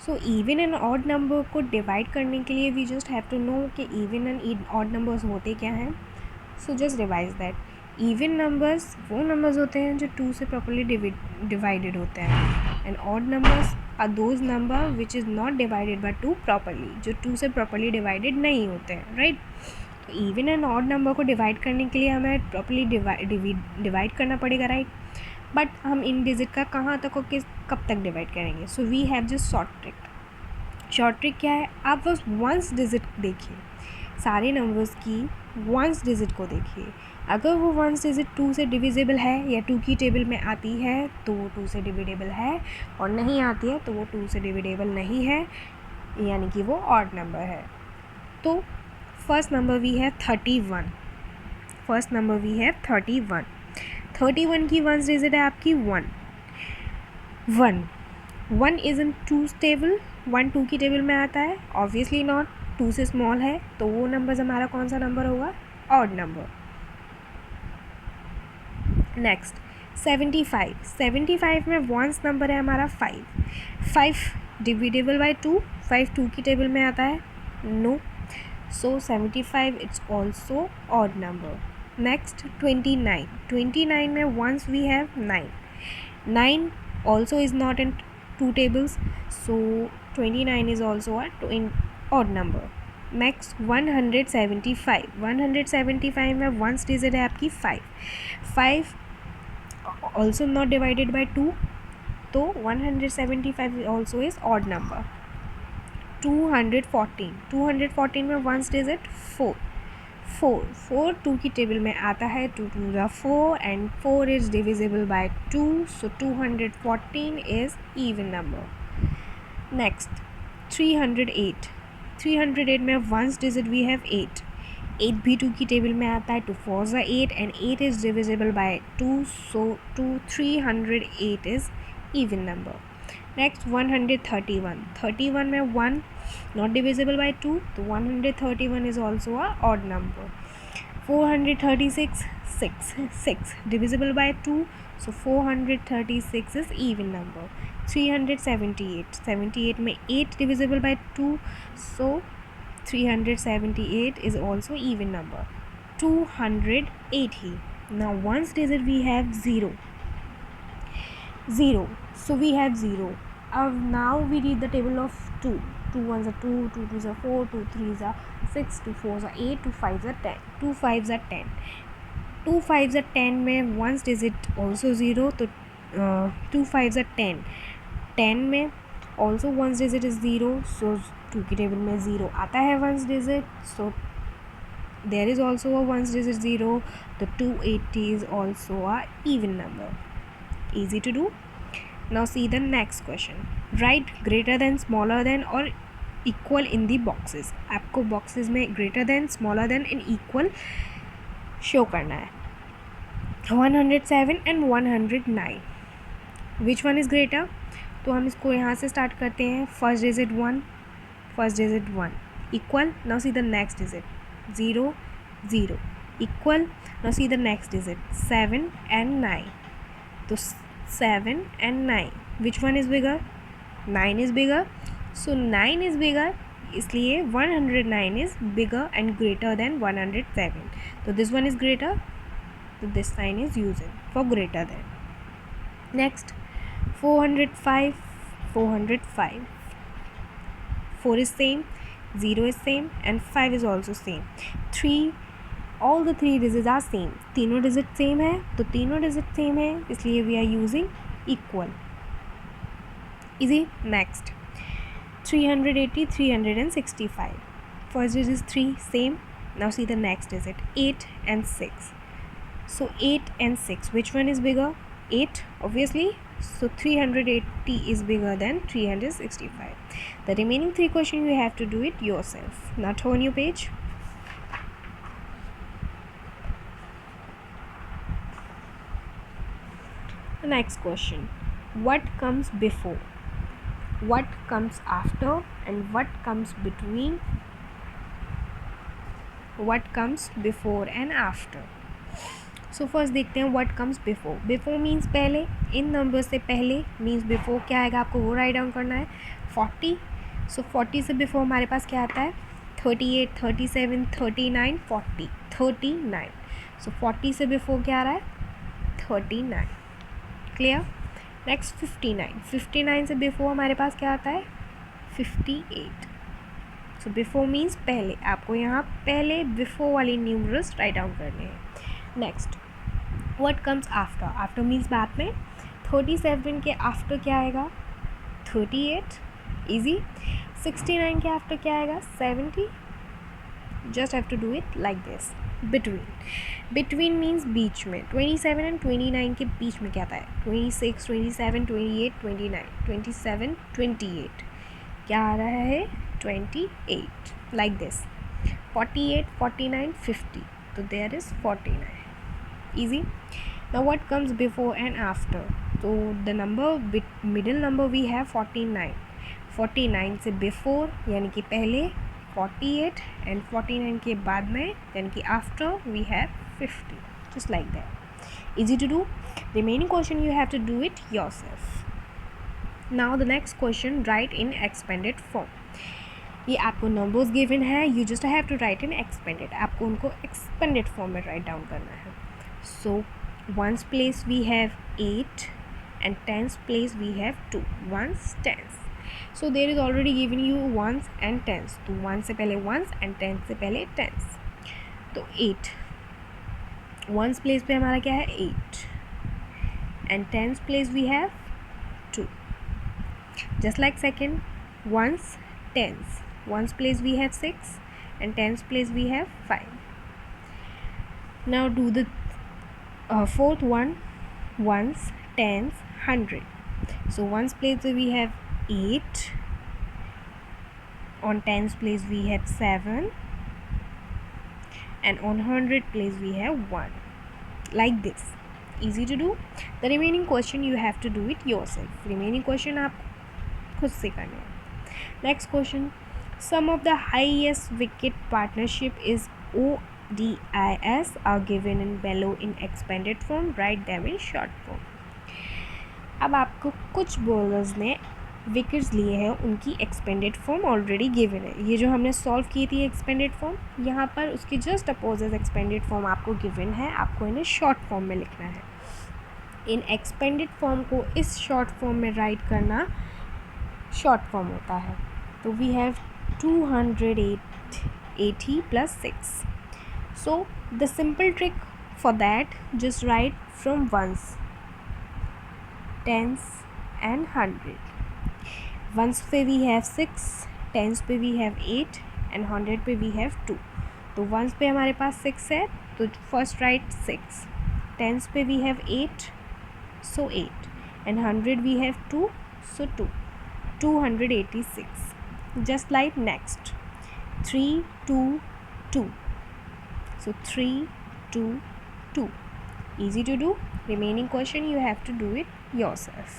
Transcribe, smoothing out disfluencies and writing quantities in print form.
So even and odd number को divide करने के लिए we just have to know कि इवन एंड ऑड नंबर्स होते क्या हैं. So just revise that even numbers वो नंबर्स होते हैं जो 2 से प्रॉपर्ली डिवाइडेड होते हैं, and odd numbers are those number which is not divided by 2 properly, जो 2 से प्रॉपर्ली डिवाइडेड नहीं होते हैं, राइट. तो इवन एंड ऑड नंबर को डिवाइड करने के लिए हमें प्रॉपर्ली डिवाइड करना पड़ेगा, राइट. बट हम इन डिजिट का कहाँ तक और कब तक डिवाइड करेंगे. So we have just short trick क्या है, आप बस वंस डिजिट देखिए, सारे नंबर्स की वंस डिजिट को देखिए. अगर वो वंस डिजिट 2 से डिविजिबल है या 2 की टेबल में आती है तो वो 2 से डिविडेबल है, और नहीं आती है तो वो 2 से डिविडेबल नहीं है, यानी कि वो ऑड नंबर है. तो फर्स्ट नंबर वी है 31. 31 की वंस डिजिट है आपकी 1 इज़ इन 2 टेबल. 1 2 की टेबल में आता है, ऑब्वियसली नॉट, 2 से स्मॉल है, तो वो नंबर हमारा कौन सा नंबर होगा, ऑड नंबर. नेक्स्ट 75 में वंस नंबर है हमारा 5 डिविडेबल बाय 2. 5 2 की टेबल में आता है, no. So 75 it's also odd number. Next 29 में ones we have 9 also is not in 2 tables, so 29 is also a odd number. Next 175 में वंस डिजिट है आपकी 5 ऑल्सो नॉट डिवाइडेड बाय 2, तो 175 ऑल्सो इज ऑड नंबर. 214 में ones digit 4 2 की table में आता है, 2 2 ज़ा 4 and 4 is divisible by 2, so 214 is even number. Next 308 में वंस डिजिट वी हैव 8 भी 2 की टेबल में आता है, 2 4 ज़ा 8 and 8 is divisible by 2, so 308 is even number. Next 131 में 1 not divisible by 2, तो 131 is also a odd number. 436 6 divisible by 2, so 436 is even number. 378 में 8 divisible by 2, so 378 is also even number. 280, now once digit we have 0, so we have 0. Now we read the table of 2. 2 1s are 2, 2 2s are 4, 2 3s are 6, 2 4s are 8, 2 5s are 10, 2 5s are 10. 2 5s are 10 में ones digit also 0, तो 2 5s are 10. 10 में also ones digit is 0, सो 2 की table में 0 आता है ones digit, so there is also a ones digit 0, तो 280 is also a even number. Easy to do. Now see the next question. Write greater than, smaller than or equal in the boxes. आपको boxes में greater than, smaller than and equal show करना है. 107 and 109. Which one is greater? तो हम इसको यहाँ से start करते हैं. first digit 1 equal. Now see the next digit 0 equal. Now see the next digit 7 and 9. तो 7 and 9, which one is bigger? 9 is bigger, so 9 is bigger, इसलिए 109 is bigger and greater than 107. So this one is greater, so this sign is used for greater than. Next 405. 4 is same, 0 is same and 5 is also same. 3, all the 3 digits are same. तीनों digit same है, तो तीनों digit same है, इसलिए we are using equal. Easy. Next 380 365. First digit is 3 same. Now see the next digit 8 and 6. So 8 and 6, which one is bigger? 8 obviously, so 380 is bigger than 365. The remaining 3 questions you have to do it yourself. Now turn your page. The next question, what comes before, what comes after and what comes between, what comes before and after. So first देखते हैं what comes before. Before means पहले, इन number से पहले means before क्या आएगा आपको वो right down करना है. 40. सो 40 से बिफोर हमारे पास क्या आता है 38, 37, 39, 40, 39. सो 40 से बिफोर क्या आ रहा है 39. क्लियर. नेक्स्ट 59. 59 से बिफोर हमारे पास क्या आता है 58. सो बिफोर मीन्स पहले, आपको यहाँ पहले बिफोर वाली न्यूमरल्स राइट डाउन करने हैं. Next what comes after. After means बाद में. 37 के आफ्टर क्या आएगा 38. इजी. 69 के आफ्टर क्या आएगा 70. Just have to do it like this. Between. Between means बीच में. 27 एंड 29 के बीच में क्या आता है 26, 27, 28, 29, 27, 28. क्या आ रहा है 28. Like this. 48, 49, 50. तो there is 49. Easy. Now what comes before and after? So the number middle number we have 49. 49 से before यानी कि पहले 48 and 49 के बाद में यानी कि after we have 50. Just like that. Easy to do. Remaining question you have to do it yourself. Now the next question, write in expanded form. ये आपको नंबर्स गिवन है, you just have to write in expanded. आपको उनको expanded form में write down करना है. So ones place we have 8 and tens place we have 2. Ones, tens. So there is already given you ones and tens. तो one से पहले ones and tens से पहले tens. तो 8. Ones place पे हमारा क्या है 8 and tens place we have 2. Just like second, ones, tens. Ones place we have 6 and tens place we have 5. Now do the fourth one, ones, tens, 100. So ones place we have 8, on tens place we have 7, and on 100 place we have 1. Like this. Easy to do. The remaining question you have to do it yourself. Remaining question आप खुद से करना है. Next question. Some of the highest wicket partnership is ODIs are given in below in expanded form. Write them in short form. अब आपको कुछ bowlers ने wickets लिए हैं, उनकी एक्सपेंडेड फॉर्म ऑलरेडी गिवन है. ये जो हमने सॉल्व की थी एक्सपेंडेड फॉर्म, यहाँ पर उसकी जस्ट अपोजिट एक्सपेंडेड फॉर्म आपको गिवन है. आपको इन्हें शॉर्ट फॉर्म में लिखना है. इन एक्सपेंडेड फॉर्म को इस शॉर्ट फॉर्म में राइट करना शॉर्ट फॉर्म होता है. तो we have 280 plus 6. So the simple trick for that, just write from ones, tens and 100. Ones पे we have 6, tens पे we have 8 and 100 पे we have 2. तो ones पे हमारे पास 6 है तो first write 6. Tens पे we have 8, so 8 and 100 we have 2, so 2. 286. Just like next 3, 2, 2. So 3, 2, 2. Easy to do. Remaining question you have to do it yourself.